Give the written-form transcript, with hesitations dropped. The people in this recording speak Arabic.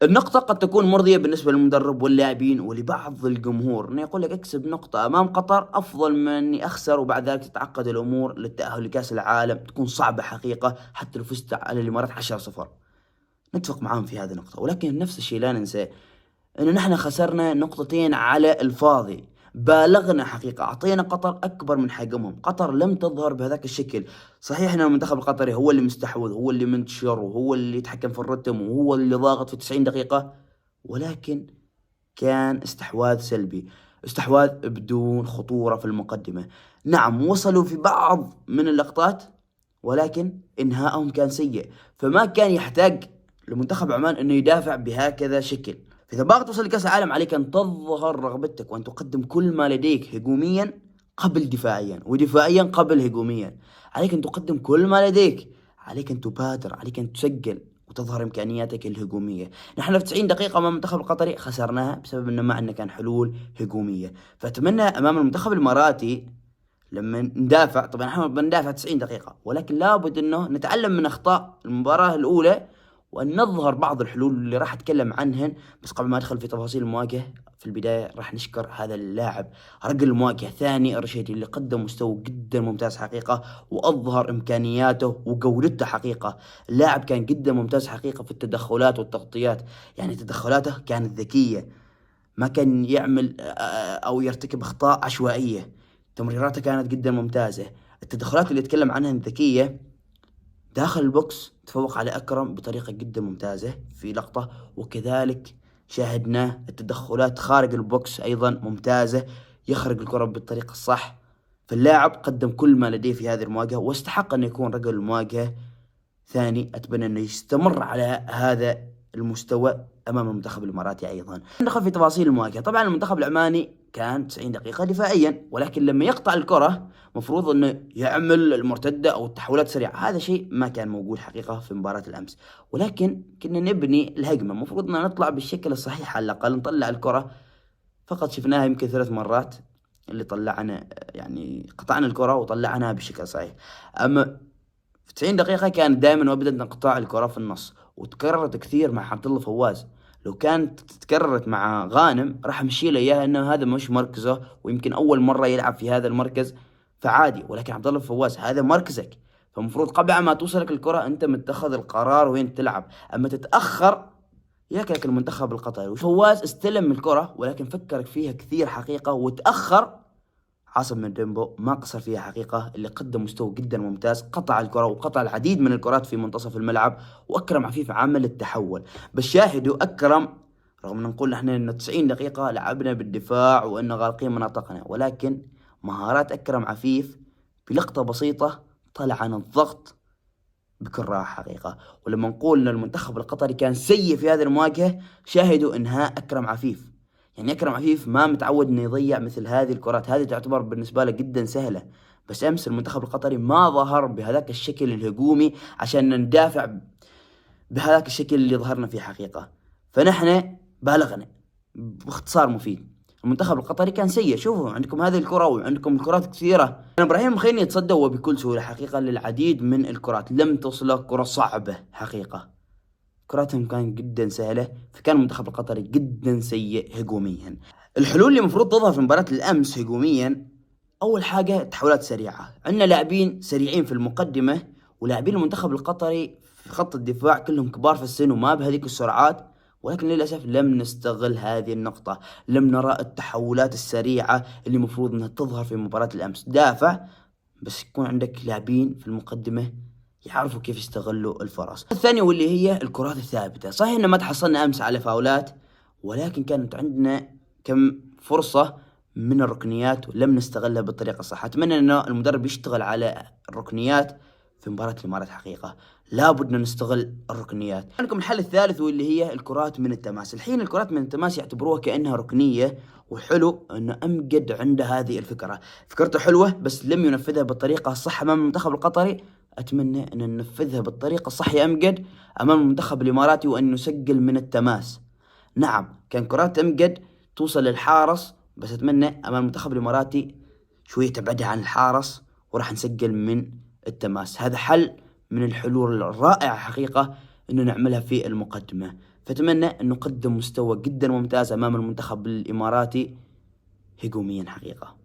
النقطة قد تكون مرضية بالنسبة للمدرب واللاعبين ولبعض الجمهور، انه يقول لك اكسب نقطة امام قطر افضل من اني اخسر وبعد ذلك تتعقد الامور للتأهل لكأس العالم، تكون صعبة حقيقة حتى لو فزت على الامارات 10-0. نتفق معاهم في هذه النقطة، ولكن نفس الشيء لا ننساه انه نحن خسرنا نقطتين على الفاضي. بالغنا حقيقة، اعطينا قطر اكبر من حجمهم. قطر لم تظهر بهذاك الشكل. صحيح ان المنتخب القطري هو اللي مستحوذ، هو اللي منتشر، وهو اللي يتحكم في الرتم، وهو اللي ضاغط في 90 دقيقة، ولكن كان استحواذ سلبي، استحواذ بدون خطورة في المقدمة. نعم وصلوا في بعض من اللقطات، ولكن انهائهم كان سيء. فما كان يحتاج لمنتخب عمان انه يدافع بهكذا شكل. فاذا باغي توصل لكاس العالم عليك ان تظهر رغبتك وان تقدم كل ما لديك هجوميا قبل دفاعيا، ودفاعيا قبل هجوميا. عليك ان تقدم كل ما لديك، عليك ان تبادر، عليك ان تسجل وتظهر امكانياتك الهجوميه. نحن في 90 دقيقه امام المنتخب القطري خسرناها بسبب ان ما عندنا كان حلول هجوميه. فاتمنى امام المنتخب الاماراتي لما ندافع، طبعا احنا بندافع 90 دقيقة، ولكن لابد انه نتعلم من اخطاء المباراة الاولى وان نظهر بعض الحلول اللي راح اتكلم عنهن. بس قبل ما ادخل في تفاصيل المواجهة، في البداية راح نشكر هذا اللاعب رجل المواجهة ثاني الرشيدي اللي قدم مستوى جدا ممتاز حقيقة، واظهر امكانياته وجودته حقيقة. اللاعب كان جدا ممتاز حقيقة في التدخلات والتغطيات، يعني تدخلاته كانت ذكية، ما كان يعمل او يرتكب اخطاء عشوائية. تمريراته كانت جدا ممتازة. التدخلات اللي يتكلم عنها الذكية داخل البوكس تفوق على أكرم بطريقة جدا ممتازة في لقطة، وكذلك شاهدناه التدخلات خارج البوكس أيضا ممتازة، يخرج الكرة بالطريقة الصح. فاللاعب قدم كل ما لديه في هذه المواجهة واستحق أن يكون رجل المواجهة ثاني. أتمنى أنه يستمر على هذا المستوى أمام المنتخب الإماراتي. أيضا ندخل في تفاصيل المواجهة. طبعا المنتخب العماني كان 90 دقيقة دفاعيا، ولكن لما يقطع الكرة مفروض أنه يعمل المرتدة أو التحولات السريعة. هذا شيء ما كان موجود حقيقة في مباراة الأمس، ولكن كنا نبني الهجمة، مفروض أن نطلع بالشكل الصحيح على الأقل، نطلع الكرة. فقط شفناها يمكن 3 مرات اللي طلعنا، يعني قطعنا الكرة وطلعناها بشكل صحيح. أما في 90 دقيقة كانت دائما وابدا انقطاع الكرة في النص، وتكررت كثير مع عبد الله فواز. لو كانت تكررت مع غانم راح امشي له اياها انه هذا مش مركزه، ويمكن اول مرة يلعب في هذا المركز فعادي، ولكن عبد الله فواز هذا مركزك. فمفروض قبل ما توصلك الكرة انت متخذ القرار وين تلعب. اما تتأخر ياكلك المنتخب القطري. وفواز استلم الكرة ولكن فكر فيها كثير حقيقة وتأخر. عاصم من ديمبو ما قصر فيها حقيقة، اللي قدم مستوى جدا ممتاز، قطع الكرة وقطع العديد من الكرات في منتصف الملعب. وأكرم عفيف عمل التحول. بس شاهدوا أكرم، رغم أن نقول نحن أن 90 دقيقة لعبنا بالدفاع وأن غارقين مناطقنا، ولكن مهارات أكرم عفيف بلقطة بسيطة طلع عن الضغط بكل راحة حقيقة. ولما نقول أن المنتخب القطري كان سيء في هذه المواجهة، شاهدوا إنهاء أكرم عفيف. يعني أكرم عفيف ما متعود إنه يضيع مثل هذه الكرات، هذه تعتبر بالنسبة له جدا سهلة. بس أمس المنتخب القطري ما ظهر بهذاك الشكل الهجومي عشان ندافع بهذاك الشكل اللي ظهرنا فيه حقيقة. فنحن بالغنا. باختصار مفيد، المنتخب القطري كان سيء. شوفوا عندكم هذه الكرة وعندكم الكرات كثيرة. كان ابراهيم مخيني يتصدى وبكل سهولة حقيقة للعديد من الكرات، لم تصله كرة صعبة حقيقة، كراتهم كانت جدا سهلة. فكان المنتخب القطري جدا سيء هجوميا. الحلول اللي المفروض تظهر في مباراة الأمس هجوميا، أول حاجة تحولات سريعة. عندنا لاعبين سريعين في المقدمة، ولاعبين المنتخب القطري في خط الدفاع كلهم كبار في السن وما بهذيك السرعات، ولكن للأسف لم نستغل هذه النقطة. لم نرى التحولات السريعة اللي المفروض أنها تظهر في مباراة الأمس. دافع بس يكون عندك لاعبين في المقدمة يعرفوا كيف يستغلوا الفرص. الثانية واللي هي الكرات الثابتة. صحيح ان ما تحصلنا امس على فاولات، ولكن كانت عندنا كم فرصة من الركنيات ولم نستغلها بالطريقة الصح. اتمنى ان المدرب يشتغل على الركنيات في مباراة الامارات حقيقة. لابد ان نستغل الركنيات. عندكم الحل الثالث واللي هي الكرات من التماس. الحين الكرات من التماس يعتبروها كأنها ركنية، وحلو ان امجد عنده هذه الفكرة. فكرته حلوة بس لم ينفذها بالطريقة الصح امام المنتخب القطري. أتمنى أن ننفذها بالطريقة الصح يا أمجد أمام المنتخب الإماراتي، وأن نسجل من التماس. نعم كان كرات أمجد توصل للحارس، بس أتمنى أمام المنتخب الإماراتي شوية تبعدها عن الحارس وراح نسجل من التماس. هذا حل من الحلول الرائعة حقيقة أنه نعملها في المقدمة. فأتمنى أنه قدم مستوى جدا ممتاز أمام المنتخب الإماراتي هجوميا حقيقة.